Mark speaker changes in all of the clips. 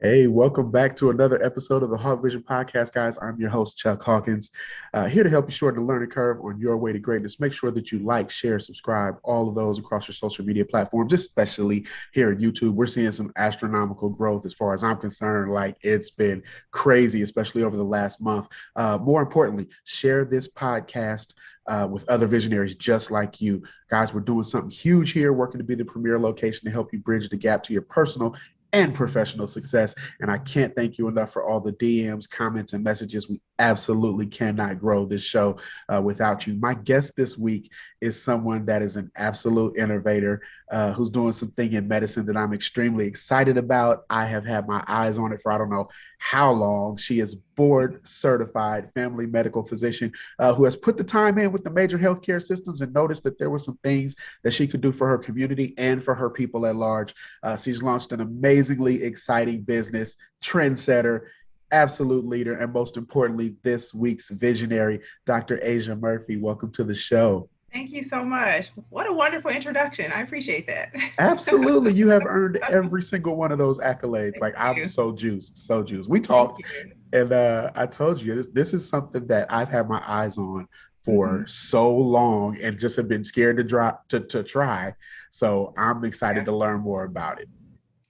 Speaker 1: Hey, welcome back to another episode of the Hawk Vision Podcast, guys. I'm your host, Chuck Hawkins, here to help you shorten the learning curve on your way to greatness. Make sure that you like, share, subscribe, all of those across your social media platforms, especially here at YouTube. We're seeing some astronomical growth as far as I'm concerned. Like it's been crazy, especially over the last month. More importantly, share this podcast with other visionaries just like you. Guys, we're doing something huge here, working to be the premier location to help you bridge the gap to your personal and professional success. And I can't thank you enough for all the DMs, comments, and messages. We absolutely cannot grow this show without you. My guest this week is someone that is an absolute innovator who's doing something in medicine that I'm extremely excited about. I have had my eyes on it for I don't know how long. She is board certified family medical physician who has put the time in with the major healthcare systems and noticed that there were some things that she could do for her community and for her people at large. She's launched an amazingly exciting business, trendsetter, absolute leader, and most importantly, this week's visionary, Dr. Asia Murphy. Welcome to the show.
Speaker 2: Thank you so much. What a wonderful introduction. I appreciate that.
Speaker 1: Absolutely. You have earned every single one of those accolades.
Speaker 2: Thank
Speaker 1: Like I'm
Speaker 2: you.
Speaker 1: so juiced, so juiced. We
Speaker 2: Thank
Speaker 1: talked
Speaker 2: you.
Speaker 1: and I told you this is something that I've had my eyes on for
Speaker 2: Hmm.
Speaker 1: so long and just have been scared to drop to try. So I'm excited
Speaker 2: Yeah,
Speaker 1: to learn more about it.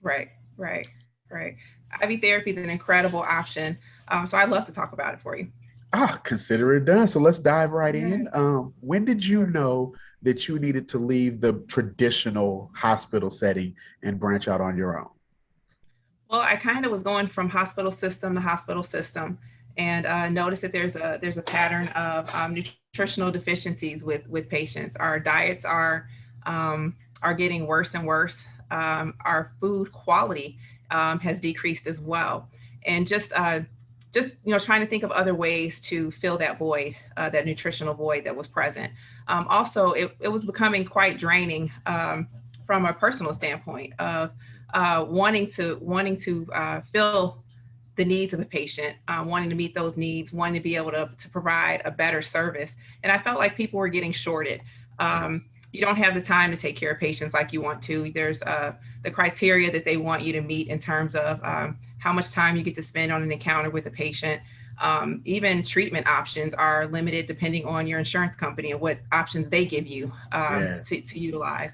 Speaker 2: right, right. IV therapy is an incredible option. So I'd love to talk about it for you.
Speaker 1: Consider it done. So let's dive right
Speaker 2: Yeah,
Speaker 1: in. When did you
Speaker 2: sure.
Speaker 1: know that you needed to leave the traditional hospital setting and branch out on your own?
Speaker 2: Well, I kind of was going from hospital system to hospital system, and noticed that there's a pattern of nutritional deficiencies with patients. Our diets are getting worse and worse. Our food quality has decreased as well, and just trying to think of other ways to fill that void, that nutritional void that was present. Also, it was becoming quite draining from a personal standpoint of wanting to fill the needs of a patient, wanting to meet those needs, wanting to be able to provide a better service. And I felt like people were getting shorted. You don't have the time to take care of patients like you want to. There's the criteria that they want you to meet in terms of how much time you get to spend on an encounter with a patient. Even treatment options are limited depending on your insurance company and what options they give you
Speaker 1: Yeah.
Speaker 2: to utilize.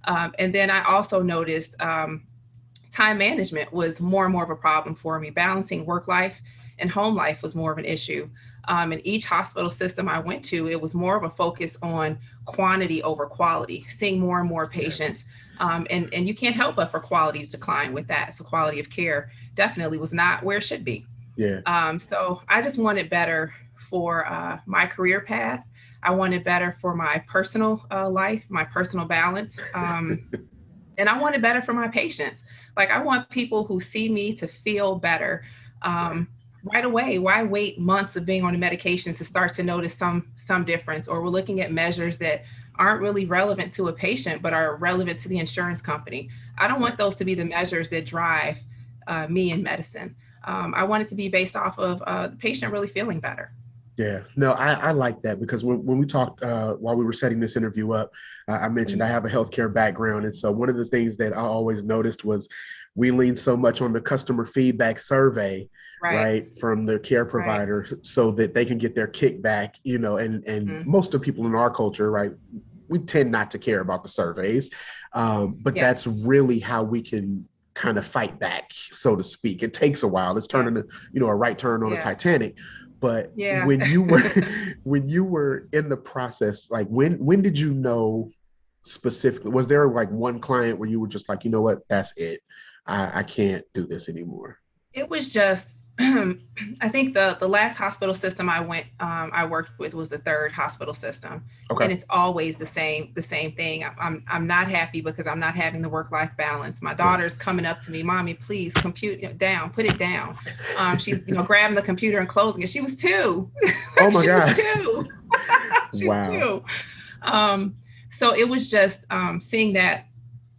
Speaker 2: And then I also noticed time management was more and more of a problem for me. Balancing work life and home life was more of an issue. In each hospital system I went to, it was more of a focus on quantity over quality, seeing more and more patients.
Speaker 1: Yes.
Speaker 2: And you can't help but for quality to decline with that. So quality of care definitely was not where it should be.
Speaker 1: Yeah.
Speaker 2: So I just wanted better for my career path. I wanted better for my personal life, my personal balance. And I want it better for my patients. Like I want people who see me to feel better
Speaker 1: Right.
Speaker 2: right away. Why wait months of being on the medication to start to notice some difference? Or we're looking at measures that aren't really relevant to a patient but are relevant to the insurance company. I don't
Speaker 1: Right.
Speaker 2: want those to be the measures that drive me in medicine. I want it to be based off of the patient really feeling better.
Speaker 1: Yeah, no, I like that because when we talked while we were setting this interview up, I mentioned I
Speaker 2: Mhm.
Speaker 1: have a healthcare background. And so one of the things that I always noticed was we lean so much on the customer feedback survey,
Speaker 2: Right,
Speaker 1: right, from the care
Speaker 2: right.
Speaker 1: provider so that they can get their kickback, and
Speaker 2: Mhm.
Speaker 1: most of the people in our culture, right, we tend not to care about the surveys. But
Speaker 2: Yeah,
Speaker 1: that's really how we can kind of fight back, so to speak. It takes a while. It's
Speaker 2: yeah,
Speaker 1: turning, a right turn on a
Speaker 2: yeah,
Speaker 1: Titanic. But
Speaker 2: yeah.
Speaker 1: when you were when you were in the process, like when did you know specifically? Was there like one client where you were just like, you know what, that's it. I can't do this anymore.
Speaker 2: It was just, I think the last hospital system I worked with was the third hospital system,
Speaker 1: Okay.
Speaker 2: and it's always the same thing. I'm not happy because I'm not having the work life balance. My
Speaker 1: Yeah.
Speaker 2: daughter's coming up to me, mommy, please compute it down, put it down. She's grabbing the computer and closing it. She was two,
Speaker 1: Oh my
Speaker 2: she was
Speaker 1: God.
Speaker 2: two, she's
Speaker 1: Wow.
Speaker 2: two. Um, so it was just seeing that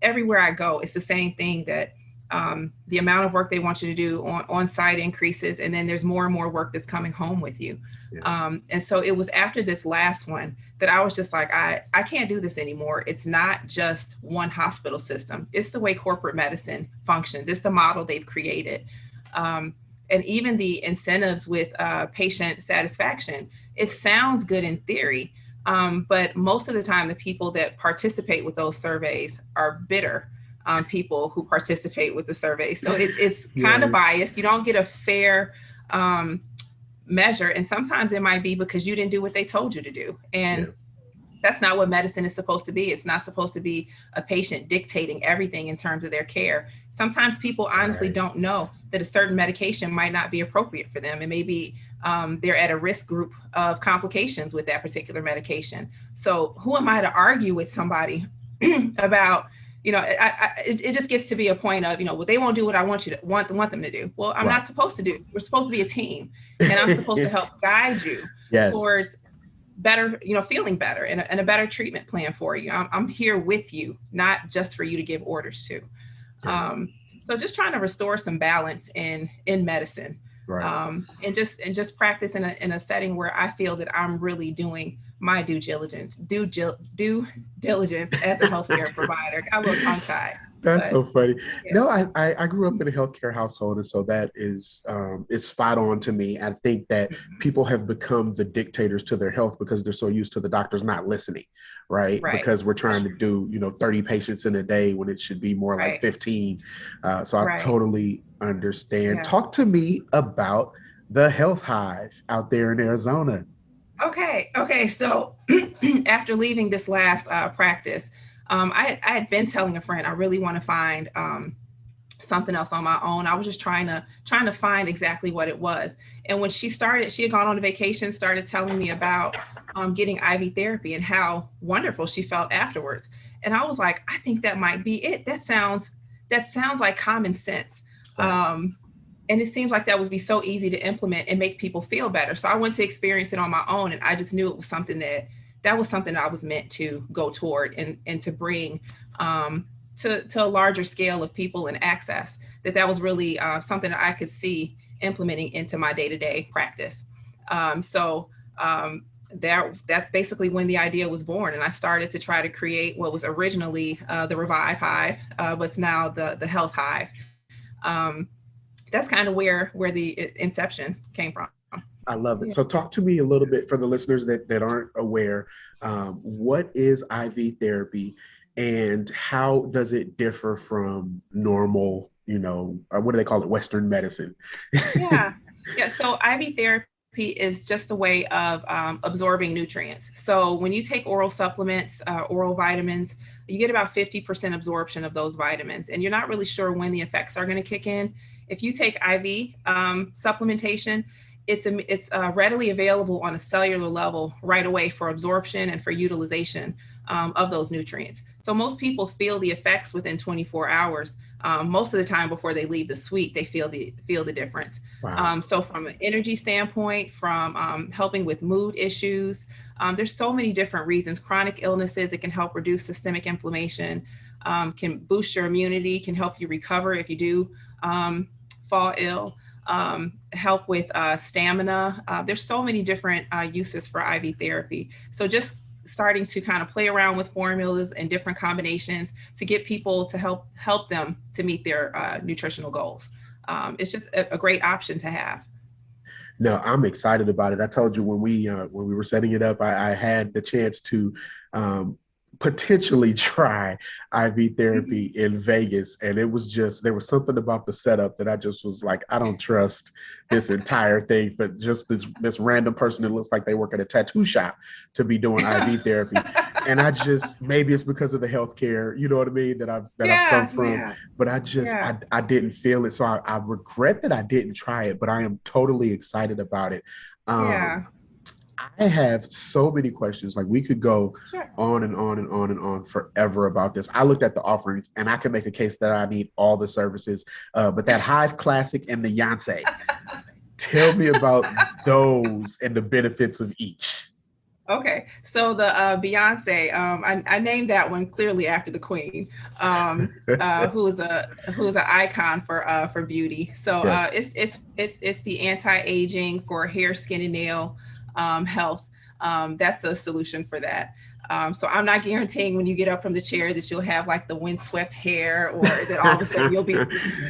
Speaker 2: everywhere I go, it's the same thing that The amount of work they want you to do on site increases, and then there's more and more work that's coming home with you.
Speaker 1: Yeah.
Speaker 2: And so it was after this last one that I was just like, I can't do this anymore. It's not just one hospital system. It's the way corporate medicine functions. It's the model they've created. And even the incentives with patient satisfaction, it sounds good in theory, but most of the time, the people that participate with those surveys are bitter people who participate with the survey. So it's kind of biased. You don't get a fair measure. And sometimes it might be because you didn't do what they told you to do. And that's not what medicine is supposed to be. It's not supposed to be a patient dictating everything in terms of their care. Sometimes people honestly don't know that a certain medication might not be appropriate for them. And maybe they're at a risk group of complications with that particular medication. So who am I to argue with somebody about, it just gets to be a point of, well, they won't do what I want them to do. Well, I'm not supposed to do. We're supposed to be a team, and I'm supposed to help guide you towards better, feeling better and a better treatment plan for you. I'm here with you, not just for you to give orders to. So just trying to restore some balance in medicine, and just practice in a setting where I feel that I'm really doing my due diligence as a healthcare provider. Got a little tongue tied.
Speaker 1: That's so funny. No, I grew up in a healthcare household, and so that is it's spot on to me. I think that people have become the dictators to their health because they're so used to the doctors not listening, right? Because we're trying to do 30 patients in a day when it should be more like 15. So I totally understand. Talk to me about the Health Hive out there in Arizona.
Speaker 2: Okay. So after leaving this last practice, I had been telling a friend I really want to find something else on my own. I was just trying to find exactly what it was. And when she had gone on a vacation, started telling me about getting IV therapy and how wonderful she felt afterwards. And I was like, I think that might be it. That sounds like common sense. And it seems like that would be so easy to implement and make people feel better. So I went to experience it on my own, and I just knew it was something that was something I was meant to go toward and to bring to a larger scale of people and access. That was really something that I could see implementing into my day-to-day practice. So that basically when the idea was born, and I started to try to create what was originally the Revive Hive, but it's now the Health Hive. That's kind of where the inception came from.
Speaker 1: I love it. So talk to me a little bit for the listeners that aren't aware. What is IV therapy and how does it differ from normal, what do they call it? Western medicine?
Speaker 2: Yeah. So IV therapy is just a way of absorbing nutrients. So when you take oral supplements, oral vitamins, you get about 50% absorption of those vitamins, and you're not really sure when the effects are going to kick in. If you take IV supplementation, it's readily available on a cellular level right away for absorption and for utilization of those nutrients. So most people feel the effects within 24 hours. Most of the time before they leave the suite, they feel the difference.
Speaker 1: Wow.
Speaker 2: So from an energy standpoint, from helping with mood issues, there's so many different reasons. Chronic illnesses, it can help reduce systemic inflammation, can boost your immunity, can help you recover if you do fall ill, help with stamina. There's so many different uses for IV therapy. So just starting to kind of play around with formulas and different combinations to get people to help them to meet their nutritional goals. It's just a great option to have.
Speaker 1: No, I'm excited about it. I told you when we were setting it up, I had the chance to potentially try IV therapy in Vegas. And it was there was something about the setup that I just was like, I don't trust this entire thing for just this random person that looks like they work at a tattoo shop to be doing IV therapy. And maybe it's because of the healthcare, you know what I mean, that I've come from, but I didn't feel it. So I regret that I didn't try it, but I am totally excited about it. I have so many questions. Like we could go on and on and on and on forever about this. I looked at the offerings and I can make a case that I need all the services, but that Hive Classic and the Yonsei, tell me about those and the benefits of each.
Speaker 2: Okay, so the Beyonce, I named that one clearly after the Queen, who's an icon for beauty. So
Speaker 1: Yes.
Speaker 2: it's the anti-aging for hair, skin, and nail health. That's the solution for that. So I'm not guaranteeing when you get up from the chair that you'll have like the windswept hair or that all of a sudden you'll be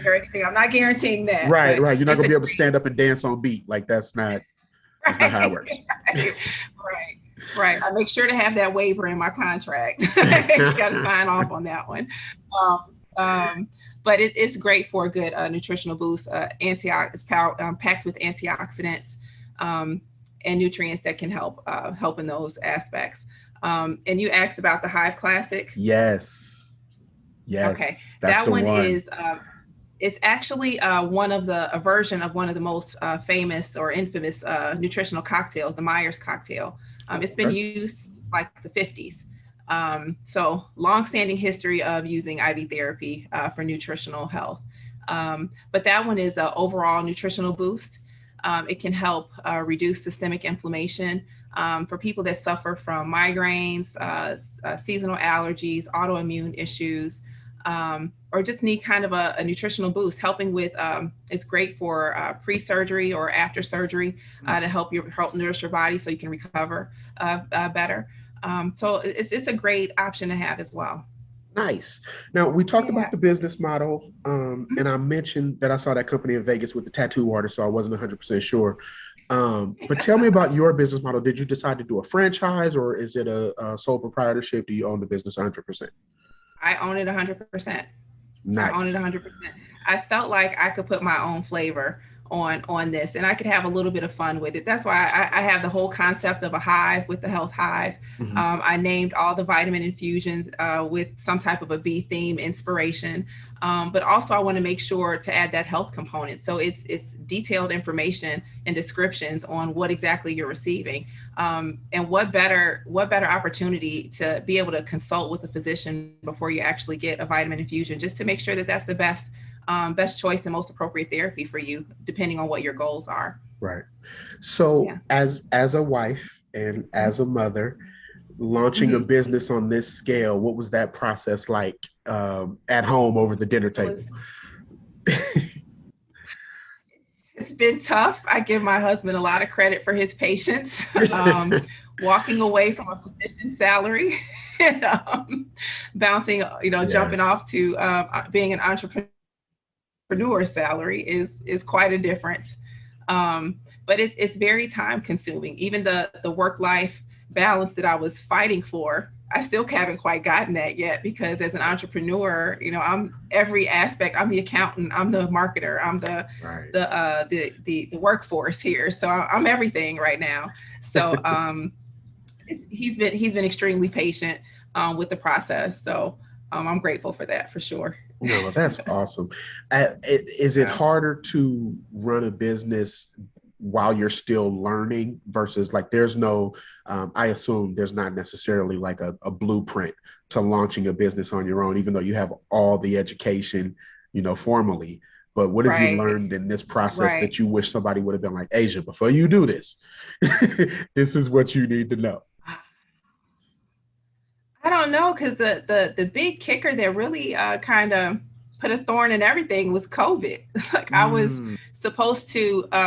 Speaker 2: or anything. I'm not guaranteeing that,
Speaker 1: Right,
Speaker 2: but
Speaker 1: right. You're not
Speaker 2: it's
Speaker 1: gonna
Speaker 2: a
Speaker 1: be able to stand up and dance on beat. Like that's not how it
Speaker 2: right,
Speaker 1: works.
Speaker 2: right, right, right. I make sure to have that waiver in my contract. You got to sign off on that one. Um, um, but it's great for a good nutritional boost. Packed with antioxidants um, and nutrients that can help in those aspects. And you asked about the Hive Classic.
Speaker 1: Yes.
Speaker 2: Okay,
Speaker 1: Yes. That's
Speaker 2: that
Speaker 1: the
Speaker 2: one
Speaker 1: one.
Speaker 2: is it's actually one of a version of one of the most famous or infamous nutritional cocktails, the Myers cocktail. It's been
Speaker 1: Okay.
Speaker 2: used since like the 50s. So long-standing history of using IV therapy for nutritional health. But that one is an overall nutritional boost. It can help reduce systemic inflammation for people that suffer from migraines, seasonal allergies, autoimmune issues, or just need kind of a nutritional boost, helping with it's great for pre-surgery or after surgery to help nourish your body so you can recover better. So it's a great option to have as well.
Speaker 1: Nice. Now we talked about
Speaker 2: Yeah.
Speaker 1: the business model, and I mentioned that I saw that company in Vegas with the tattoo artist, so I wasn't 100% sure. But tell me about your business model. Did you decide to do a franchise, or is it a sole proprietorship? Do you own the business 100%?
Speaker 2: I own it 100%. I own it
Speaker 1: Nice.
Speaker 2: 100%. I felt like I could put my own flavor on this and I could have a little bit of fun with it. That's why I have the whole concept of a hive with the health hive.
Speaker 1: Mhm.
Speaker 2: I named all the vitamin infusions with some type of a bee theme inspiration. But also I want to make sure to add that health component. So it's detailed information and descriptions on what exactly you're receiving. And what better opportunity to be able to consult with a physician before you actually get a vitamin infusion, just to make sure that that's the best choice and most appropriate therapy for you, depending on what your goals are.
Speaker 1: Right. So
Speaker 2: Yeah.
Speaker 1: as a wife and as a mother, launching a
Speaker 2: Mm-hmm.
Speaker 1: business on this scale, what was that process like at home over the dinner
Speaker 2: It
Speaker 1: table?
Speaker 2: was. It's been tough. I give my husband a lot of credit for his patience. Walking away from a physician salary, um, bouncing, jumping
Speaker 1: Yes.
Speaker 2: off to being an entrepreneur salary is quite a difference. But it's very time consuming. Even the work life balance that I was fighting for, I still haven't quite gotten that yet because as an entrepreneur, I'm every aspect. I'm the accountant. I'm the marketer. I'm the
Speaker 1: Right.
Speaker 2: the workforce here. So I'm everything right now. So he's been extremely patient with the process. So I'm grateful for that for sure.
Speaker 1: No, that's awesome. Is it
Speaker 2: Yeah.
Speaker 1: harder to run a business while you're still learning versus like there's no, I assume there's not necessarily like a blueprint to launching a business on your own, even though you have all the education, formally. But what have you
Speaker 2: Right.
Speaker 1: learned in this process
Speaker 2: Right.
Speaker 1: that you wish somebody would have been like, Asia, before you do this, this is what you need to know?
Speaker 2: I don't know because the big kicker that really kind of put a thorn in everything was COVID. Like I was
Speaker 1: Mm,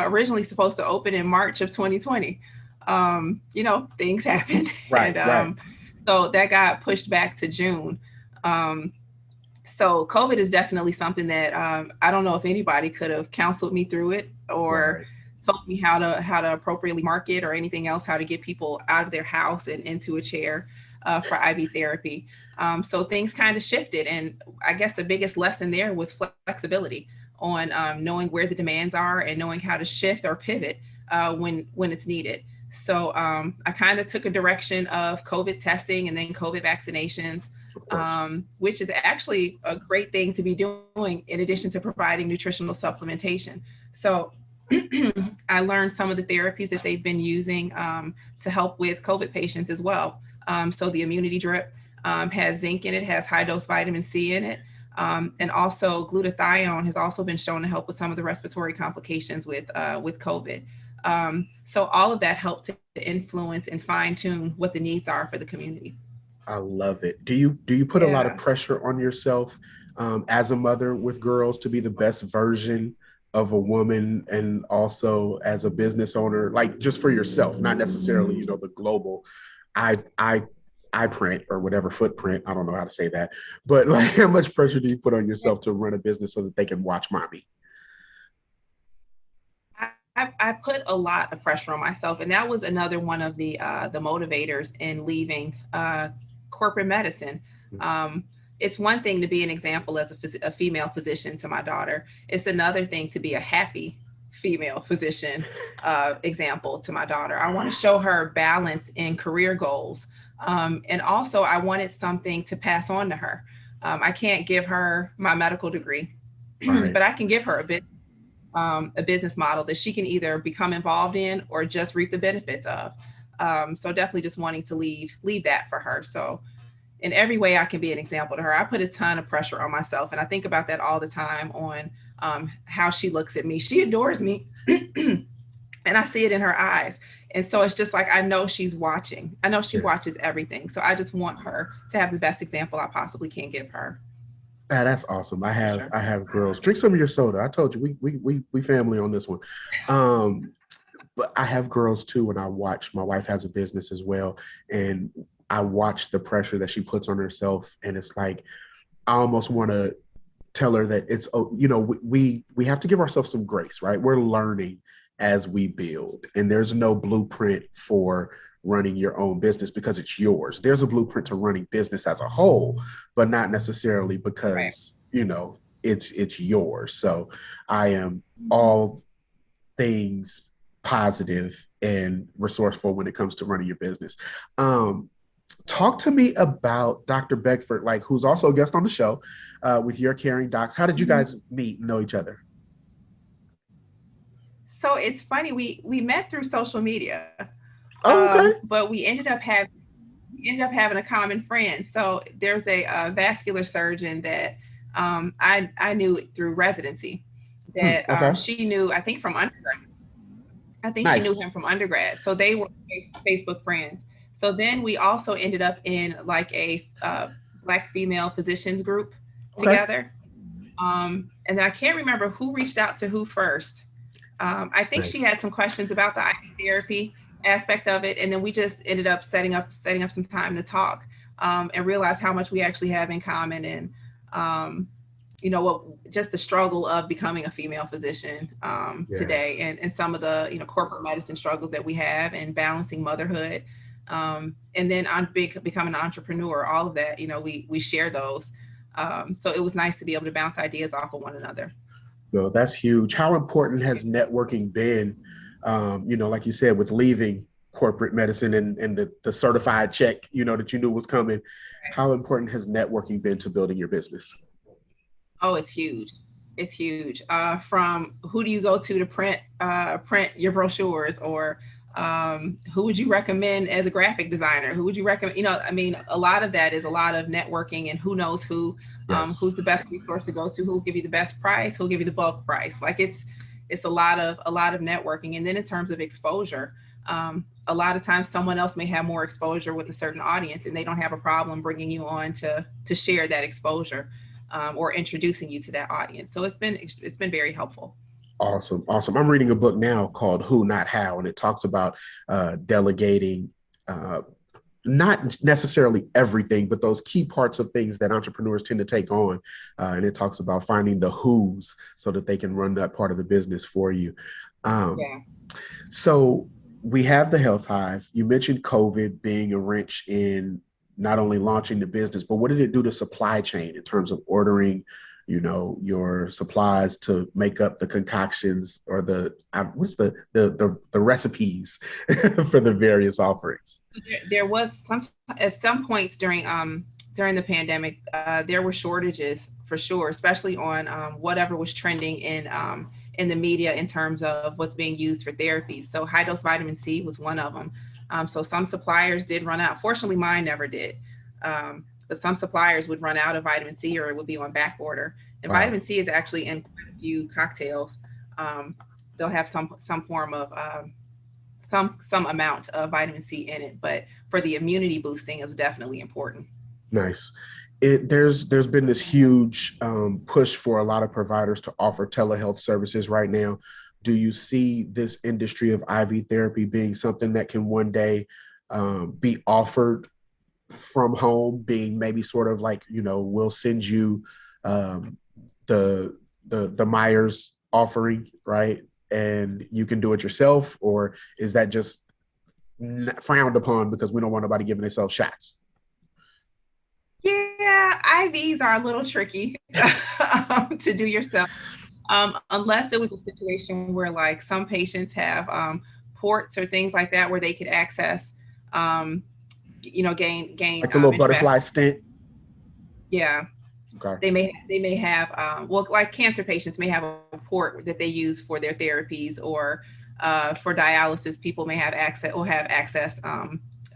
Speaker 2: originally supposed to open in March of 2020. Things happened,
Speaker 1: right,
Speaker 2: and
Speaker 1: right,
Speaker 2: so that got pushed back to June. Um, so COVID is definitely something that I don't know if anybody could have counseled me through it or
Speaker 1: right.
Speaker 2: told me how to appropriately market or anything else, how to get people out of their house and into a chair for IV therapy. So things kind of shifted, and I guess the biggest lesson there was flexibility on knowing where the demands are and knowing how to shift or pivot when it's needed. So I kind of took a direction of COVID testing and then COVID vaccinations,
Speaker 1: Of course.
Speaker 2: which is actually a great thing to be doing in addition to providing nutritional supplementation. So I learned some of the therapies that they've been using to help with COVID patients as well. So the immunity drip has zinc in it, has high dose vitamin C in it. And also glutathione has also been shown to help with some of the respiratory complications with COVID. So all of that helped to influence and fine tune what the needs are for the community.
Speaker 1: I love it. Do you put a lot of
Speaker 2: Yeah.
Speaker 1: pressure on yourself as a mother with girls to be the best version of a woman, and also as a business owner, like just for yourself, not necessarily, the global I I print or whatever footprint. I don't know how to say that, but like, how much pressure do you put on yourself to run a business so that they can watch mommy?
Speaker 2: I put a lot of pressure on myself, and that was another one of the motivators in leaving corporate medicine. Um, it's one thing to be an example as a female physician to my daughter. It's another thing to be a happy female physician example to my daughter. I want to show her balance in career goals, and also I wanted something to pass on to her. I can't give her my medical degree,
Speaker 1: Right.
Speaker 2: but I can give her a business model that she can either become involved in or just reap the benefits of. So definitely just wanting to leave that for her. So in every way I can be an example to her. I put a ton of pressure on myself, and I think about that all the time on how she looks at me. She adores me, and I see it in her eyes. And so it's just like I know she's watching. I know she
Speaker 1: Yeah.
Speaker 2: watches everything. So I just want her to have the best example I possibly can give her.
Speaker 1: Ah, that's awesome. I
Speaker 2: For
Speaker 1: have
Speaker 2: sure.
Speaker 1: I have girls. Drink some of your soda. I told you we family on this one. Um, but I have girls too, and I watch. My wife has a business as well, and I watch the pressure that she puts on herself, and it's like I almost want to tell her that it's, oh, we have to give ourselves some grace, right? We're learning as we build, and there's no blueprint for running your own business because it's yours. There's a blueprint to running business as a whole, but not necessarily
Speaker 2: Right.
Speaker 1: because it's yours. So I am all things positive and resourceful when it comes to running your business. Um, Talk to me about Dr. Beckford, like, who's also a guest on the show with Your Caring Docs. How did you guys meet and know each other?
Speaker 2: So it's funny, we met through social media,
Speaker 1: Oh, okay.
Speaker 2: but we ended up having a common friend. So there's a vascular surgeon that I knew through residency
Speaker 1: Hmm,
Speaker 2: that
Speaker 1: okay.
Speaker 2: she knew, I think from undergrad. I think she knew
Speaker 1: Nice.
Speaker 2: him from undergrad. So they were Facebook friends. So then we also ended up in like a Black female physicians group
Speaker 1: Okay.
Speaker 2: together. And then I can't remember who reached out to who first. I think she
Speaker 1: Nice.
Speaker 2: had some questions about the IV therapy aspect of it, and then we just ended up setting up some time to talk, and realize how much we actually have in common, and um, what just the struggle of becoming a female physician
Speaker 1: Yeah.
Speaker 2: today, and some of the corporate medicine struggles that we have, and balancing motherhood, and then on becoming an entrepreneur. All of that, we share those. So it was nice to be able to bounce ideas off of one another.
Speaker 1: No, that's huge. How important has networking been? Like you said, with leaving corporate medicine and the certified check, that you knew was coming. How important has networking been to building your business?
Speaker 2: Oh, it's huge. It's huge. From who do you go to print your brochures, or who would you recommend as a graphic designer? Who would you recommend? I mean, a lot of that is a lot of networking, and who knows
Speaker 1: Yes.
Speaker 2: who's the best resource to go to, who will give you the best price, who'll give you the bulk price. Like it's a lot of networking, and then in terms of exposure. A lot of times someone else may have more exposure with a certain audience, and they don't have a problem bringing you on to share that exposure, or introducing you to that audience. So it's been very helpful.
Speaker 1: Awesome. Awesome. I'm reading a book now called Who Not How, and it talks about delegating, uh, not necessarily everything, but those key parts of things that entrepreneurs tend to take on. And it talks about finding the who's so that they can run that part of the business for you. Um,
Speaker 2: Yeah.
Speaker 1: so we have the Health Hive. You mentioned COVID being a wrench in not only launching the business, but what did it do to supply chain in terms of ordering, your supplies to make up the concoctions, or what's the recipes for the various offerings?
Speaker 2: There was some at some points during the pandemic, there were shortages for sure, especially on whatever was trending in the media in terms of what's being used for therapies. So high dose vitamin C was one of them. So some suppliers did run out. Fortunately, mine never did. But some suppliers would run out of vitamin C, or it would be on back order. And
Speaker 1: Wow.
Speaker 2: vitamin C is actually in quite a few cocktails. Um, they'll have some form of some amount of vitamin C in it. But for the immunity boosting is definitely important.
Speaker 1: Nice. There's been this huge push for a lot of providers to offer telehealth services right now. Do you see this industry of IV therapy being something that can one day be offered from home, being maybe sort of like, we'll send you um, the the Myers offering, right? And you can do it yourself, or is that just frowned upon because we don't want nobody giving themselves shots?
Speaker 2: Yeah, IVs are a little tricky to do yourself, unless it was a situation where like some patients have ports or things like that where they could access, um, gain
Speaker 1: Like the little butterfly
Speaker 2: intravascular.
Speaker 1: stent.
Speaker 2: Yeah,
Speaker 1: Okay.
Speaker 2: they may have well, like cancer patients may have a port that they use for their therapies, or for dialysis, people may have access or have access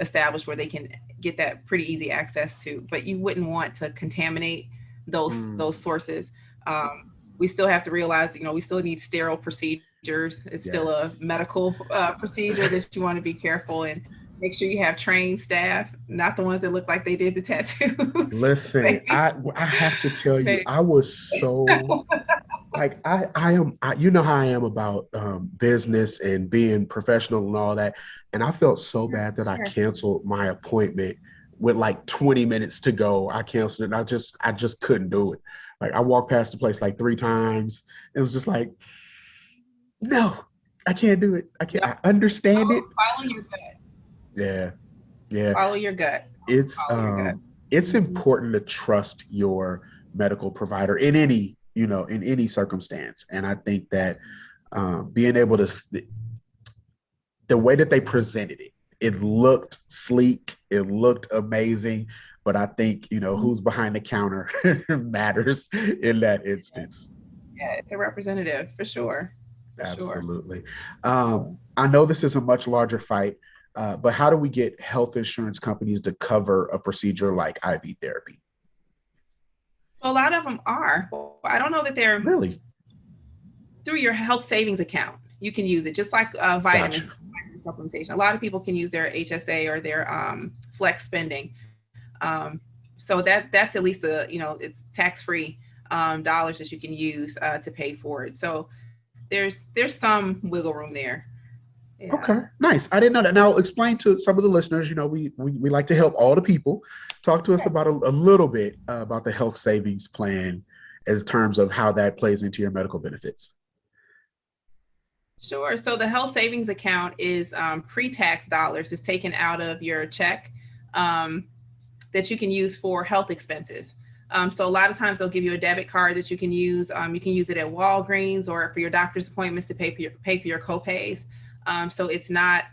Speaker 2: established where they can get that pretty easy access to. But you wouldn't want to contaminate those sources. We still have to realize, we still need sterile procedures. It's still a
Speaker 1: Yes.
Speaker 2: medical procedure that you want to be careful and make sure you have trained staff, not the ones that look like they did the tattoos.
Speaker 1: Listen,
Speaker 2: Maybe.
Speaker 1: I have to tell you,
Speaker 2: Maybe.
Speaker 1: I was so like you know how I am about business and being professional and all that. And I felt so bad that I
Speaker 2: Sure.
Speaker 1: canceled my appointment with like 20 minutes to go. I canceled it. I just couldn't do it. Like I walked past the place like three times. It was just like, no, I can't do it. I can't.
Speaker 2: Yep.
Speaker 1: I understand it.
Speaker 2: Follow your gut.
Speaker 1: Yeah, yeah.
Speaker 2: Follow your gut.
Speaker 1: It's
Speaker 2: Follow your gut.
Speaker 1: it's important to trust your medical provider in any circumstance. And I think that being able to, the way that they presented it, it looked sleek, it looked amazing, but I think who's behind the counter matters in that instance.
Speaker 2: Yeah, it's a representative for sure. For sure.
Speaker 1: Absolutely. I know this is a much larger fight, but how do we get health insurance companies to cover a procedure like IV therapy?
Speaker 2: So a lot of them are. Well, I don't know that they're
Speaker 1: Really?
Speaker 2: through your health savings account. You can use it just like vitamin
Speaker 1: Gotcha.
Speaker 2: supplementation. A lot of people can use their HSA or their flex spending. Um, so that's at least it's tax free dollars that you can use to pay for it. So there's some wiggle room there. Yeah.
Speaker 1: Okay, nice. I didn't know that. Now, explain to some of the listeners. We like to help all the people. Talk to us about a little bit about the health savings plan, as terms of how that plays into your medical benefits.
Speaker 2: Sure. So the health savings account is pre-tax dollars. It's taken out of your check um, that you can use for health expenses. So a lot of times they'll give you a debit card that you can use. You can use it at Walgreens or for your doctor's appointments to pay for your copays. So it's not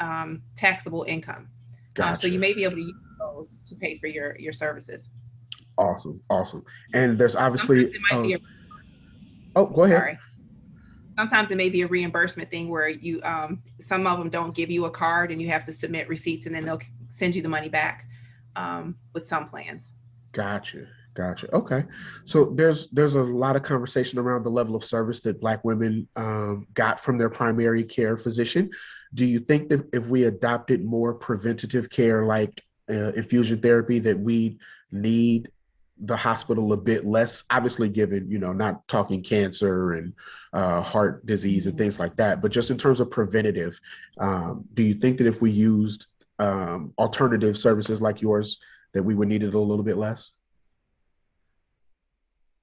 Speaker 2: taxable income. So you
Speaker 1: Gotcha.
Speaker 2: may be able to use those to pay for your services.
Speaker 1: Awesome, awesome. And there's
Speaker 2: Sometimes
Speaker 1: obviously,
Speaker 2: it might be
Speaker 1: oh, go ahead.
Speaker 2: sorry. Sometimes it may be a reimbursement thing where you some of them don't give you a card and you have to submit receipts and then they'll send you the money back with some plans.
Speaker 1: Gotcha. Gotcha. Okay. So there's a lot of conversation around the level of service that Black women got from their primary care physician. Do you think that if we adopted more preventative care like infusion therapy, that we need the hospital a bit less? Obviously, given, not talking cancer and heart disease and things like that, but just in terms of preventative, do you think that if we used alternative services like yours, that we would need it a little bit less?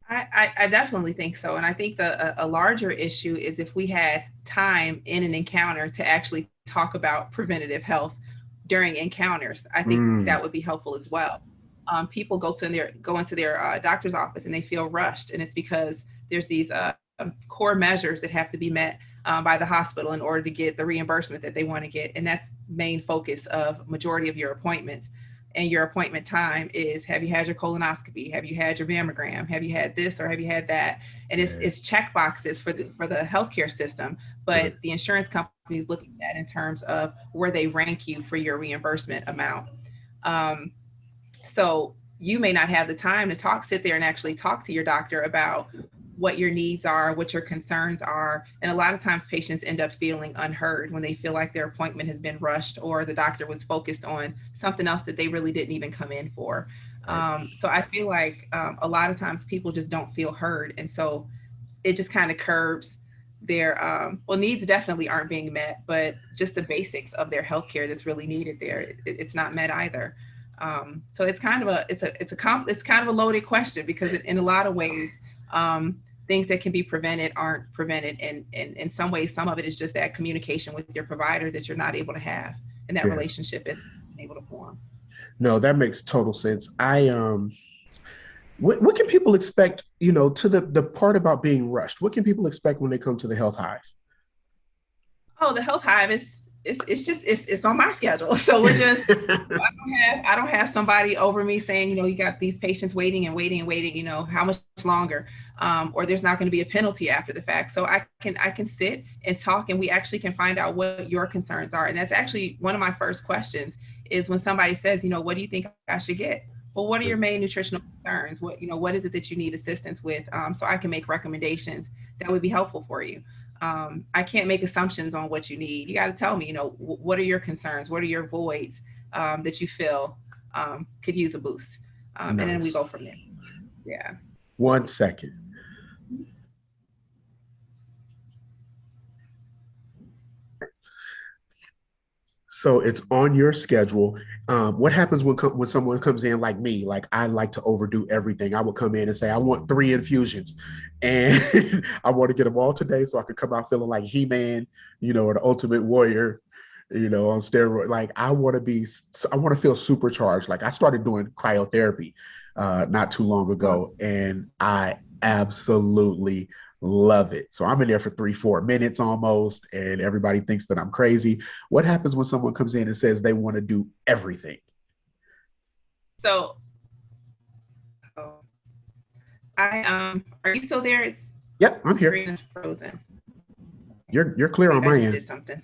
Speaker 2: I definitely think so. And I think a larger issue is if we had time in an encounter to actually talk about preventative health during encounters. I think
Speaker 1: Mm,
Speaker 2: that would be helpful as well. People go into their doctor's office and they feel rushed, and it's because there's these core measures that have to be met by the hospital in order to get the reimbursement that they want to get, and that's main focus of majority of your appointments. And your appointment time is: have you had your colonoscopy? Have you had your mammogram? Have you had this or have you had that? And
Speaker 1: yeah,
Speaker 2: it's check boxes for the healthcare system,
Speaker 1: good.
Speaker 2: but the insurance companies look at that in terms of where they rank you for your reimbursement amount. Um, so you may not have the time to sit there and actually talk to your doctor about what your needs are, what your concerns are. And a lot of times patients end up feeling unheard when they feel like their appointment has been rushed or the doctor was focused on something else that they really didn't even come in for.
Speaker 1: Right.
Speaker 2: So I feel like a lot of times people just don't feel heard. And so it just kind of curbs their, well, needs definitely aren't being met, but just the basics of their healthcare that's really needed there, it's not met either. So it's kind of it's kind of a loaded question because in a lot of ways, things that can be prevented aren't prevented. And in some ways, some of it is just that communication with your provider that you're not able to have, and that
Speaker 1: Yeah.
Speaker 2: relationship is able to form.
Speaker 1: No, that makes total sense. What can people expect, to the part about being rushed? What can people expect when they come to the Health Hive?
Speaker 2: Oh, the health hive is it's just it's on my schedule. So we're just I don't have somebody over me saying, you got these patients waiting and waiting and waiting, how much longer, or there's not going to be a penalty after the fact. So I can sit and talk, and we actually can find out what your concerns are. And that's actually one of my first questions is when somebody says, what do you think I should get? Well, what are your main nutritional concerns? What is it that you need assistance with? So I can make recommendations that would be helpful for you. I can't make assumptions on what you need. You got to tell me, what are your concerns? What are your voids that you feel could use a boost? And then we
Speaker 1: Nice.
Speaker 2: go from there. Yeah.
Speaker 1: 1 second. So it's on your schedule. What happens when someone comes in like me? Like I like to overdo everything. I would come in and say, I want 3 infusions, and I want to get them all today so I could come out feeling like He-Man, or the Ultimate Warrior, on steroid. Like I want to feel supercharged. Like I started doing cryotherapy not too long ago, and I absolutely love it. So I'm in there for 3, 4 minutes almost, and everybody thinks that I'm crazy. What happens when someone comes in and says they want to do everything?
Speaker 2: So oh, are you still there? It's
Speaker 1: Yep,
Speaker 2: the
Speaker 1: I'm here.
Speaker 2: screen is frozen.
Speaker 1: You're clear
Speaker 2: Wait,
Speaker 1: on
Speaker 2: I
Speaker 1: my
Speaker 2: just
Speaker 1: end.
Speaker 2: did something.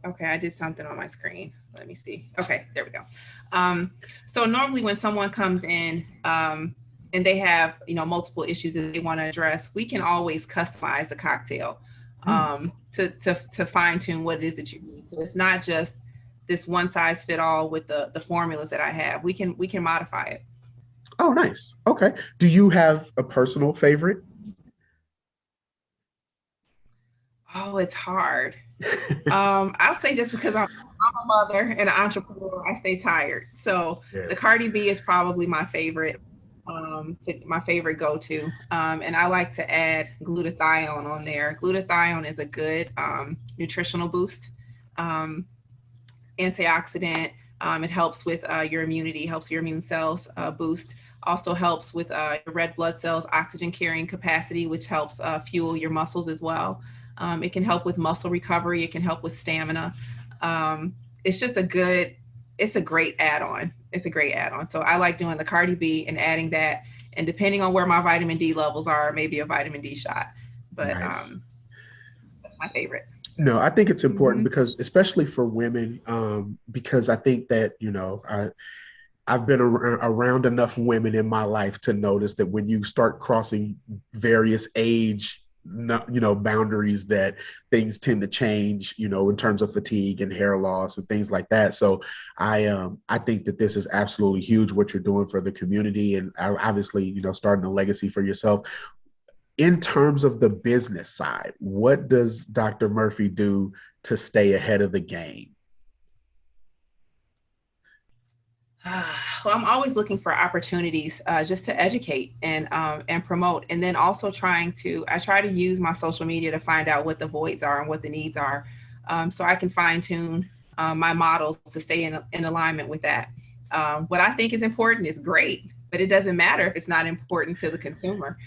Speaker 2: Okay, I did something on my screen. Let me see. Okay, there we go. Um, so normally when someone comes in and they have multiple issues that they want to address, we can always customize the cocktail to fine tune what it is that you need. So it's not just this one size fit all with the formulas that I have. We can modify it.
Speaker 1: Oh, nice. Okay. Do you have a personal favorite?
Speaker 2: Oh, it's hard. I'll say just because I'm a mother and an entrepreneur, I stay tired. So
Speaker 1: Yeah.
Speaker 2: the Cardi B is probably my favorite, my favorite go-to. And I like to add glutathione on there. Glutathione is a good nutritional boost, um, antioxidant. It helps with your immunity, helps your immune cells boost. Also helps with your red blood cells oxygen carrying capacity, which helps fuel your muscles as well. It can help with muscle recovery. It can help with stamina. It's just it's a great add-on. It's a great add-on. So I like doing the Cardi B and adding that. And depending on where my vitamin D levels are, maybe a vitamin D shot. But
Speaker 1: Nice.
Speaker 2: that's my favorite.
Speaker 1: No, I think it's important
Speaker 2: Mm-hmm.
Speaker 1: because, especially for women, because I think that, I've been around enough women in my life to notice that when you start crossing various age, boundaries, that things tend to change, in terms of fatigue and hair loss and things like that. So I think that this is absolutely huge what you're doing for the community, and obviously, starting a legacy for yourself. In terms of the business side, what does Dr. Murphy do to stay ahead of the game?
Speaker 2: Well, I'm always looking for opportunities just to educate and promote, and then also I try to use my social media to find out what the voids are and what the needs are, so I can fine tune my models to stay in alignment with that. What I think is important is great, but it doesn't matter if it's not important to the consumer.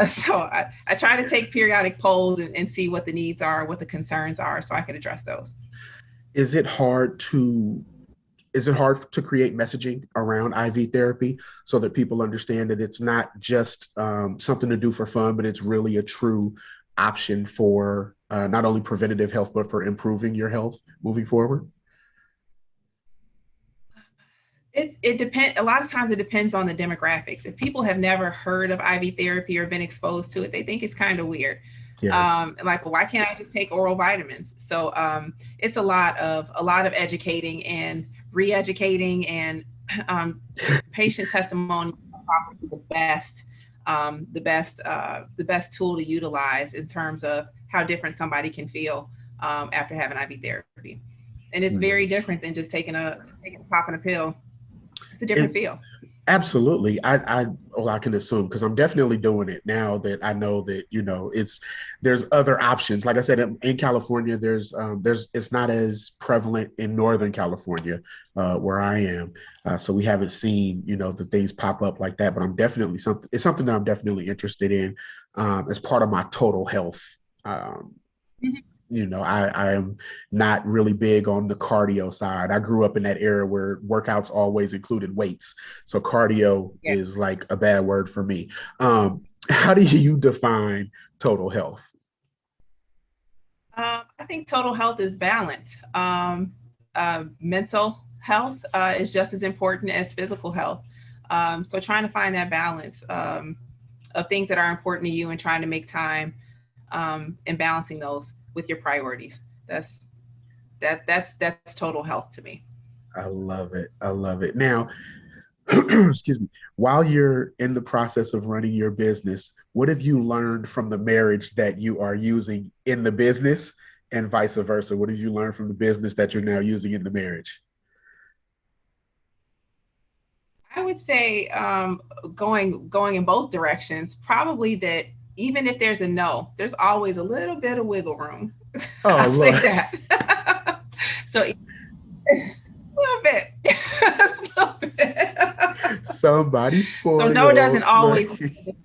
Speaker 2: So I try to take periodic polls and see what the needs are, what the concerns are, so I can address those.
Speaker 1: Is it hard to is it hard to create messaging around IV therapy so that people understand that it's not just something to do for fun, but it's really a true option for not only preventative health, but for improving your health moving forward?
Speaker 2: It depends. A lot of times it depends on the demographics. If people have never heard of IV therapy or been exposed to it, they think it's kind of weird.
Speaker 1: Yeah.
Speaker 2: Like, well, why can't I just take oral vitamins? So it's a lot of educating and re-educating, and patient testimony are probably the best tool to utilize in terms of how different somebody can feel after having IV therapy. And it's very
Speaker 1: Nice.
Speaker 2: different than just popping a pill. It's a different
Speaker 1: It's
Speaker 2: feel.
Speaker 1: absolutely. Well, I can assume because I'm definitely doing it now that I know that, there's other options. Like I said, in California, it's not as prevalent in Northern California, where I am. So we haven't seen, the things pop up like that, but it's something that I'm definitely interested in, as part of my total health. Um,
Speaker 2: Mhm.
Speaker 1: I am not really big on the cardio side. I grew up in that era where workouts always included weights. So cardio
Speaker 2: Yeah.
Speaker 1: is like a bad word for me. How do you define total health?
Speaker 2: I think total health is balance. Mental health is just as important as physical health. So trying to find that balance of things that are important to you and trying to make time and balancing those with your priorities. That's total health to me.
Speaker 1: I love it. I love it. Now, excuse me, while you're in the process of running your business, what have you learned from the marriage that you are using in the business and vice versa? What have you learned from the business that you're now using in the marriage?
Speaker 2: I would say going in both directions. Probably that even if there's a no, there's always a little bit of wiggle room.
Speaker 1: Oh,
Speaker 2: I'll say
Speaker 1: Lord.
Speaker 2: that. So it's a little bit, a little bit.
Speaker 1: Somebody
Speaker 2: So no doesn't
Speaker 1: spoiled.
Speaker 2: always
Speaker 1: Like,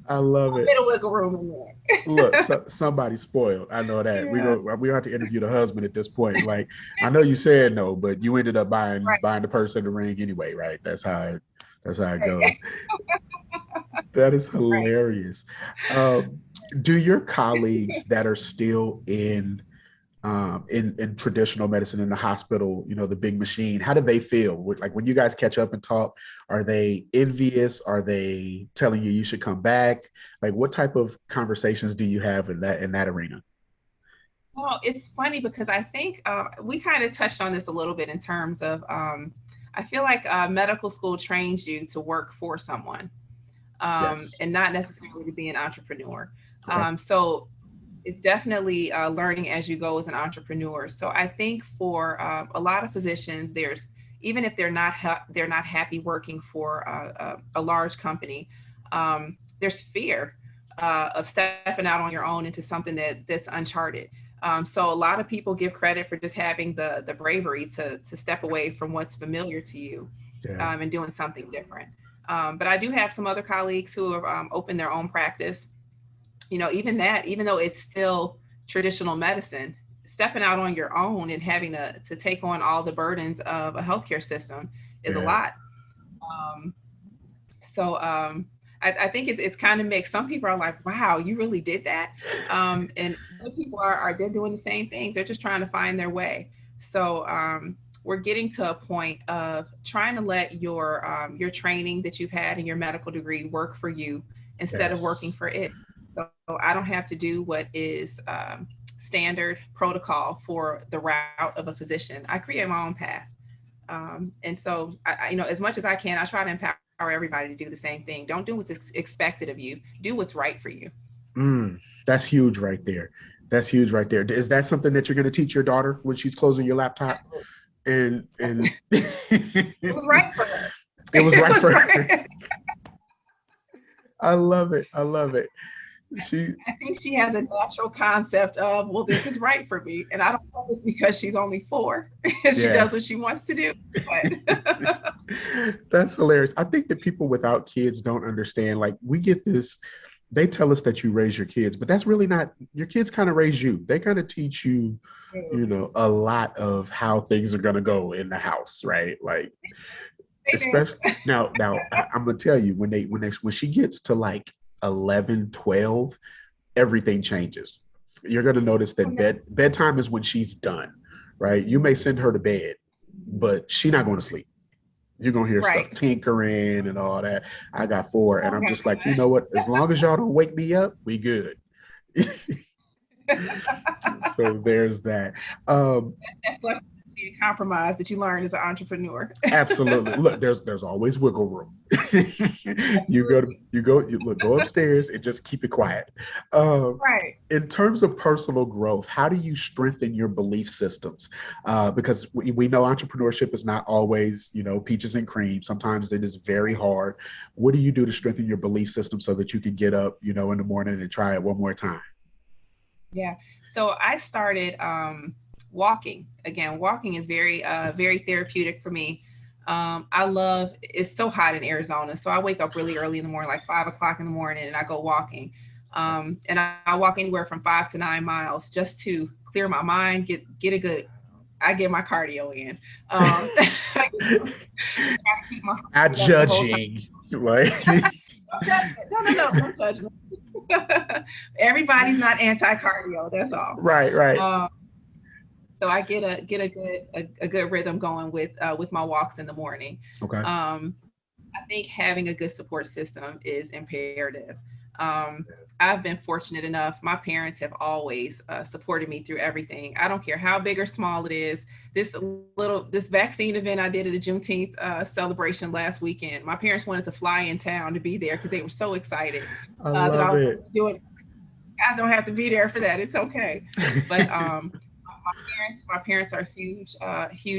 Speaker 1: I love
Speaker 2: a
Speaker 1: it.
Speaker 2: bit of wiggle room in
Speaker 1: Look,
Speaker 2: there.
Speaker 1: somebody spoiled. I know that.
Speaker 2: Yeah.
Speaker 1: We have to interview the husband at this point. Like, I know you said no, but you ended up
Speaker 2: Right.
Speaker 1: buying the person the ring anyway, right? That's how it
Speaker 2: Right.
Speaker 1: goes. That is
Speaker 2: Right.
Speaker 1: hilarious. Um, do your colleagues that are still in traditional medicine in the hospital, the big machine, how do they feel? Like when you guys catch up and talk, are they envious? Are they telling you should come back? Like what type of conversations do you have in that arena?
Speaker 2: Well, it's funny because I think we kind of touched on this a little bit in terms of I feel like medical school trains you to work for someone
Speaker 1: Yes.
Speaker 2: and not necessarily to be an entrepreneur.
Speaker 1: Okay.
Speaker 2: So it's definitely learning as you go as an entrepreneur. So I think for a lot of physicians, there's even if they're not happy working for a large company, there's fear of stepping out on your own into something that's uncharted. So a lot of people give credit for just having the bravery to step away from what's familiar to you
Speaker 1: Yeah.
Speaker 2: and doing something different. But I do have some other colleagues who have opened their own practice. Even that, even though it's still traditional medicine, stepping out on your own and having to take on all the burdens of a healthcare system is a
Speaker 1: Yeah.
Speaker 2: lot. Um, so I think it's kind of mixed. Some people are like, wow, you really did that. And other people are they're doing the same things. They're just trying to find their way. So we're getting to a point of trying to let your training that you've had and your medical degree work for you instead of working
Speaker 1: Yes.
Speaker 2: for it. So I don't have to do what is standard protocol for the route of a physician. I create my own path. And so, as much as I can, I try to empower everybody to do the same thing. Don't do what's expected of you. Do what's right for you.
Speaker 1: Mm, that's huge right there. That's huge right there. Is that something that you're going to teach your daughter when she's closing your laptop?
Speaker 2: Absolutely.
Speaker 1: And
Speaker 2: It was right for her.
Speaker 1: it was
Speaker 2: It
Speaker 1: right
Speaker 2: was
Speaker 1: for her.
Speaker 2: right.
Speaker 1: I love it. I love it. She,
Speaker 2: I think she has a natural concept of, well, this is right for me. And I don't know if it's because she's only 4 and she
Speaker 1: yeah.
Speaker 2: does what she wants to do. But
Speaker 1: That's hilarious. I think that people without kids don't understand. Like, we get this, they tell us that you raise your kids, but that's really not, your kids kind of raise you. They kind of teach you, a lot of how things are going to go in the house, right? Like,
Speaker 2: they do.
Speaker 1: especially now I'm gonna tell you when she gets to like 11, 12, everything changes. You're gonna notice that bedtime is when she's done, right? You may send her to bed, but she's not going to sleep. You're gonna hear stuff
Speaker 2: Right.
Speaker 1: tinkering and all that. I got four, and
Speaker 2: Oh
Speaker 1: I'm just like, you
Speaker 2: gosh.
Speaker 1: know what? As long as y'all don't wake me up, we good. So there's that. Um,
Speaker 2: That flexibility and compromise that you learn as an entrepreneur.
Speaker 1: Absolutely. Look, there's always wiggle room.
Speaker 2: Absolutely.
Speaker 1: Go upstairs and just keep it quiet. Um,
Speaker 2: Right.
Speaker 1: in terms of personal growth, how do you strengthen your belief systems? Because we know entrepreneurship is not always, peaches and cream. Sometimes it is very hard. What do you do to strengthen your belief system so that you can get up, in the morning and try it one more time?
Speaker 2: Yeah. So I started walking. Again, walking is very therapeutic for me. I love, it's so hot in Arizona. So I wake up really early in the morning, like 5 o'clock in the morning, and I go walking. And I walk anywhere from 5 to 9 miles just to clear my mind, get a good, I get my cardio in. I gotta keep my heart
Speaker 1: Not
Speaker 2: rate up the whole time.
Speaker 1: judging, right?
Speaker 2: No judgment. No judgment. Everybody's not anti-cardio. That's all.
Speaker 1: Right, right.
Speaker 2: Um, so I get a good rhythm going with my walks in the morning.
Speaker 1: Okay.
Speaker 2: Um, I think having a good support system is imperative. Um, I've been fortunate enough. My parents have always supported me through everything. I don't care how big or small it is. This vaccine event I did at the Juneteenth celebration last weekend. My parents wanted to fly in town to be there because they were so excited
Speaker 1: I
Speaker 2: that I
Speaker 1: love
Speaker 2: was
Speaker 1: it.
Speaker 2: doing. I don't have to be there for that. It's okay. But my parents are huge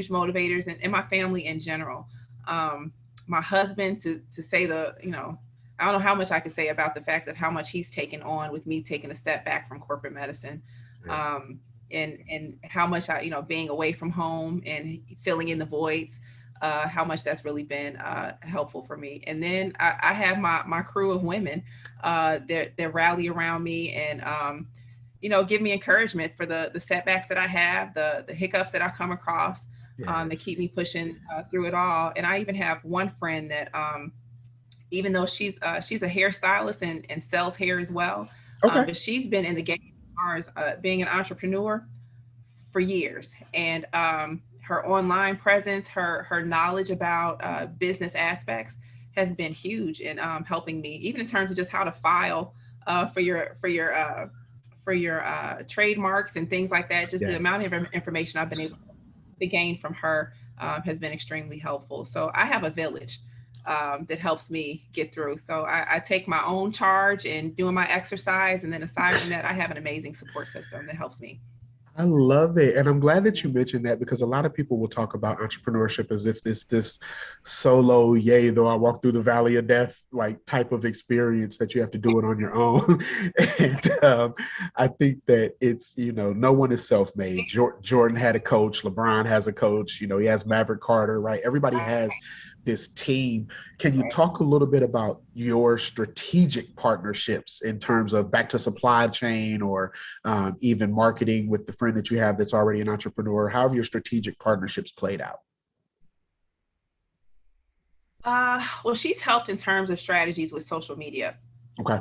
Speaker 2: motivators, and my family in general. Um, my husband, to say I don't know how much I could say about the fact of how much he's taken on with me taking a step back from corporate medicine.
Speaker 1: Yeah.
Speaker 2: Um, and how much being away from home and filling in the voids, how much that's really been helpful for me. And then I have my crew of women that rally around me and give me encouragement for the setbacks that I have, the hiccups that I come across, that keep me
Speaker 1: Yes.
Speaker 2: pushing through it all. And I even have one friend that, even though she's a hairstylist and sells hair as well,
Speaker 1: Okay.
Speaker 2: but she's been in the game as far as being an entrepreneur for years. And her online presence, her knowledge about business aspects has been huge in helping me, even in terms of just how to file for your trademarks and things like that. Just the amount
Speaker 1: Yes.
Speaker 2: of information I've been able to gain from her has been extremely helpful. So I have a village that helps me get through. So I take my own charge in doing my exercise, and then aside from that, I have an amazing support system that helps me.
Speaker 1: I love it. And I'm glad that you mentioned that because a lot of people will talk about entrepreneurship as if this solo, yay, though I walk through the valley of death, like type of experience that you have to do it on your own. And I think that it's, no one is self-made. Jordan had a coach, LeBron has a coach, he has Maverick Carter, right? Everybody has this team. Can you talk a little bit about your strategic partnerships in terms of back to supply chain or even marketing with the friend that you have that's already an entrepreneur? How have your strategic partnerships played out?
Speaker 2: Well, she's helped in terms of strategies with social media
Speaker 1: Okay.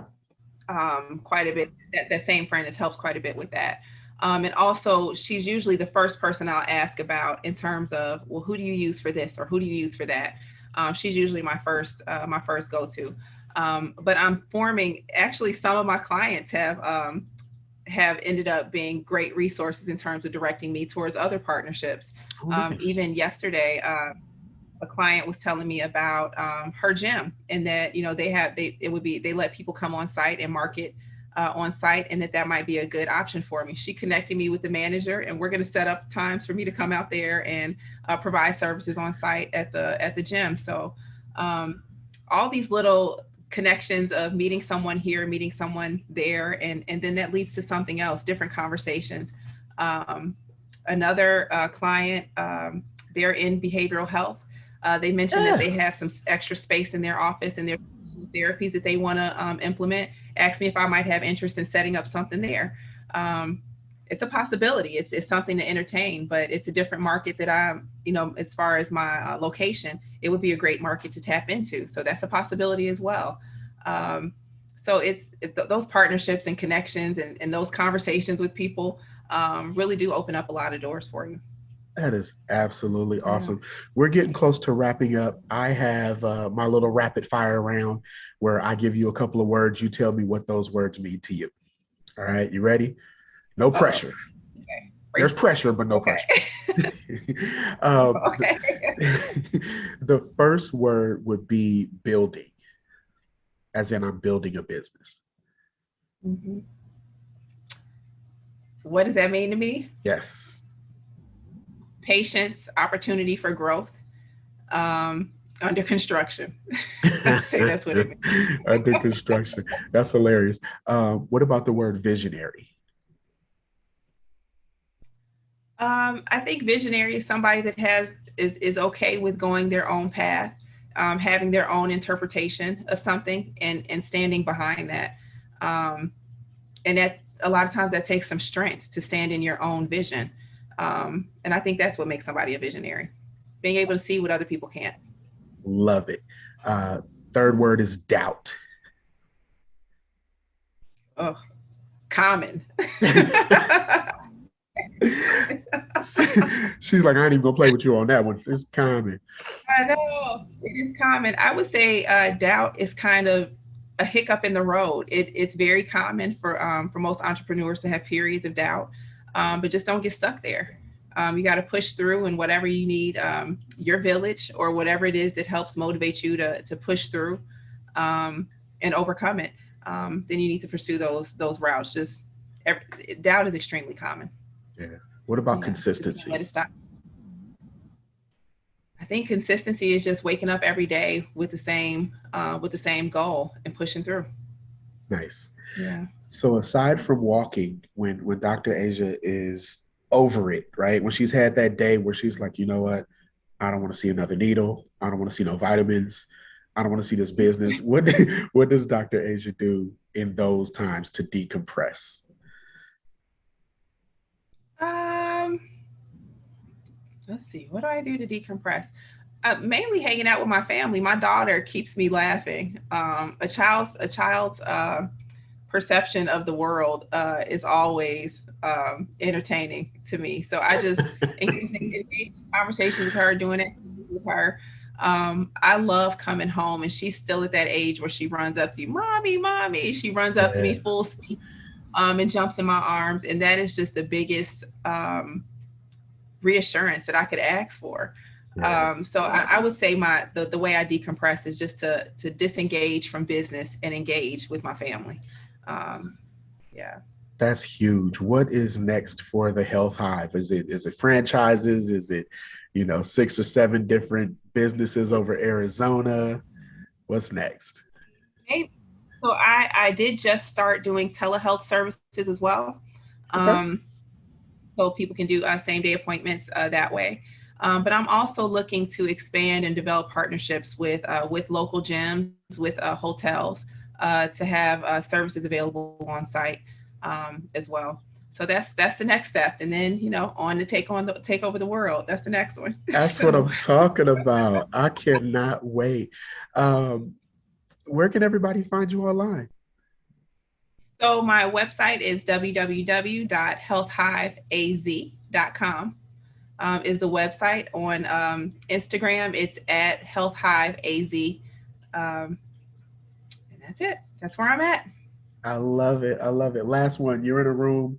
Speaker 2: quite a bit. That same friend has helped quite a bit with that. And also, she's usually the first person I'll ask about in terms of, well, who do you use for this or who do you use for that? She's usually my first go-to. But I'm forming. Actually, some of my clients have ended up being great resources in terms of directing me towards other partnerships.
Speaker 1: Oh, nice.
Speaker 2: Even yesterday, a client was telling me about her gym, and that they let people come on site and market on site, and that might be a good option for me. She connected me with the manager, and we're going to set up times for me to come out there and provide services on site at the gym. So all these little connections of meeting someone here, meeting someone there, and then that leads to something else, different conversations. Um, Another client, they're in behavioral health. They mentioned that
Speaker 1: Yeah.
Speaker 2: they have some extra space in their office and their therapies that they want to implement. Asked me if I might have interest in setting up something there. Um, it's a possibility. It's something to entertain, but it's a different market that as far as my location, it would be a great market to tap into. So that's a possibility as well. Um, so those partnerships and connections and those conversations with people really do open up a lot of doors for you.
Speaker 1: That is absolutely
Speaker 2: Yeah.
Speaker 1: awesome. We're getting close to wrapping up. I have my little rapid fire round where I give you a couple of words. You tell me what those words mean to you. All right, you ready? No
Speaker 2: Uh-oh.
Speaker 1: pressure.
Speaker 2: Okay.
Speaker 1: There's
Speaker 2: Brace.
Speaker 1: pressure, but no
Speaker 2: Okay.
Speaker 1: pressure. um,
Speaker 2: Okay.
Speaker 1: the first word would be building, as in I'm building a business.
Speaker 2: Mhm. What does that mean to me?
Speaker 1: Yes.
Speaker 2: Patience, opportunity for growth, um, under construction. I'd say that's what it means.
Speaker 1: Under construction. That's hilarious. What about the word visionary?
Speaker 2: I think visionary is somebody that is okay with going their own path, having their own interpretation of something, and standing behind that. Um, and that a lot of times that takes some strength to stand in your own vision. And I think that's what makes somebody a visionary, being able to see what other people can't.
Speaker 1: Love it. Uh, third word is doubt.
Speaker 2: Oh, common.
Speaker 1: She's like, I ain't even gonna play with you on that one. It's common.
Speaker 2: I know it is common. I would say doubt is kind of a hiccup in the road. It's very common for most entrepreneurs to have periods of doubt, but just don't get stuck there. You got to push through, and whatever you need, your village or whatever it is that helps motivate you to push through um, and overcome it. Then you need to pursue those routes. Just every, doubt is extremely common.
Speaker 1: Yeah. What about
Speaker 2: Yeah, just can't let
Speaker 1: consistency?
Speaker 2: it stop. I think consistency is just waking up every day with the same goal and pushing through.
Speaker 1: Nice.
Speaker 2: Yeah.
Speaker 1: So aside from walking, when Dr. Asia is over it, right? When she's had that day where she's like, you know what? I don't want to see another needle. I don't want to see no vitamins. I don't want to see this business. What does Dr. Asia do in those times to decompress?
Speaker 2: Um, let's see. What do I do to decompress? Mainly hanging out with my family. My daughter keeps me laughing. A child's perception of the world is always entertaining to me. So I just engage in conversation with her, doing it with her. I love coming home, and she's still at that age where she runs up to you, mommy, mommy. She runs up to me
Speaker 1: Yeah,
Speaker 2: full speed and jumps in my arms, and that is just the biggest reassurance that I could ask for.
Speaker 1: yeah.
Speaker 2: So I would say the way I decompress is just to disengage from business and engage with my family. Um, yeah.
Speaker 1: That's huge. What is next for the Health Hive? Is it franchises? Is it, 6 or 7 different businesses over Arizona? What's next?
Speaker 2: Maybe. So I did just start doing telehealth services as well.
Speaker 1: Okay.
Speaker 2: Um, so people can do same day appointments that way. But I'm also looking to expand and develop partnerships with local gyms, with hotels, to have services available on site as well. So that's the next step, and then on to take over the world. That's the next one.
Speaker 1: That's what
Speaker 2: So
Speaker 1: I'm talking about. I cannot wait. Um, where can everybody find you online?
Speaker 2: so my website is www.healthhiveaz.com. Is the website on Instagram. It's at Health Hive AZ. And that's it. That's where I'm at.
Speaker 1: I love it. I love it. Last one. You're in a room,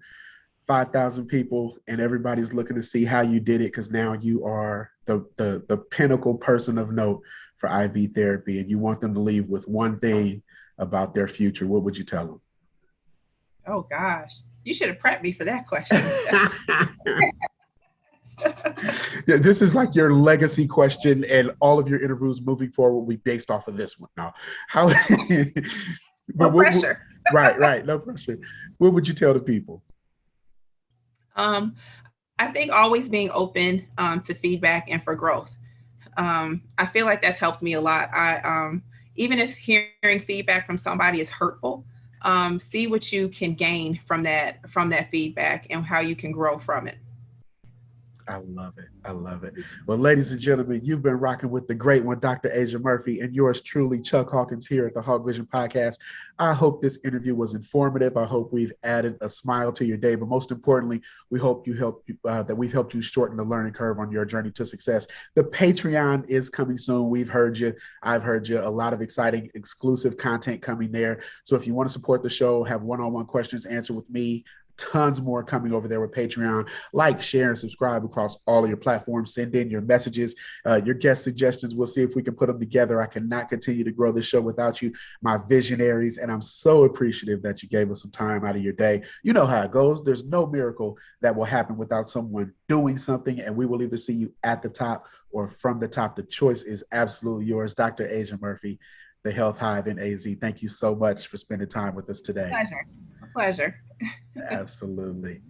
Speaker 1: 5,000 people, and everybody's looking to see how you did it because now you are the pinnacle person of note for IV therapy, and you want them to leave with one thing about their future. What would you tell
Speaker 2: Oh gosh, you should have prepped me for that question.
Speaker 1: them? Yeah, this is like your legacy question, and all of your interviews moving forward will be based off of this one. Now, how?
Speaker 2: No
Speaker 1: but
Speaker 2: pressure.
Speaker 1: right, right, no pressure. What would you tell the people?
Speaker 2: Um, I think always being open to feedback and for growth. I feel like that's helped me a lot. Even if hearing feedback from somebody is hurtful, see what you can gain from that feedback and how you can grow from it.
Speaker 1: I love it. I love it. Well, ladies and gentlemen, you've been rocking with the great one, Dr. Asia Murphy, and yours truly, Chuck Hawkins, here at the Hawk Vision Podcast. I hope this interview was informative. I hope we've added a smile to your day, but most importantly, we hope that we've helped you shorten the learning curve on your journey to success. The Patreon is coming soon. We've heard you. I've heard you. A lot of exciting exclusive content coming there. So if you want to support the show, have one-on-one questions answered with me, tons more coming over there with Patreon. Like, share, and subscribe across all of your platforms. Send in your messages, your guest suggestions. We'll see if we can put them together. I cannot continue to grow this show without you, my visionaries, and I'm so appreciative that you gave us some time out of your day. You know how it goes. There's no miracle that will happen without someone doing something, and we will either see you at the top or from the top. The choice is absolutely yours. Dr. Asia Murphy, the Health Hive in AZ. Thank you so much for spending time with us today.
Speaker 2: Pleasure. A pleasure.
Speaker 1: Absolutely.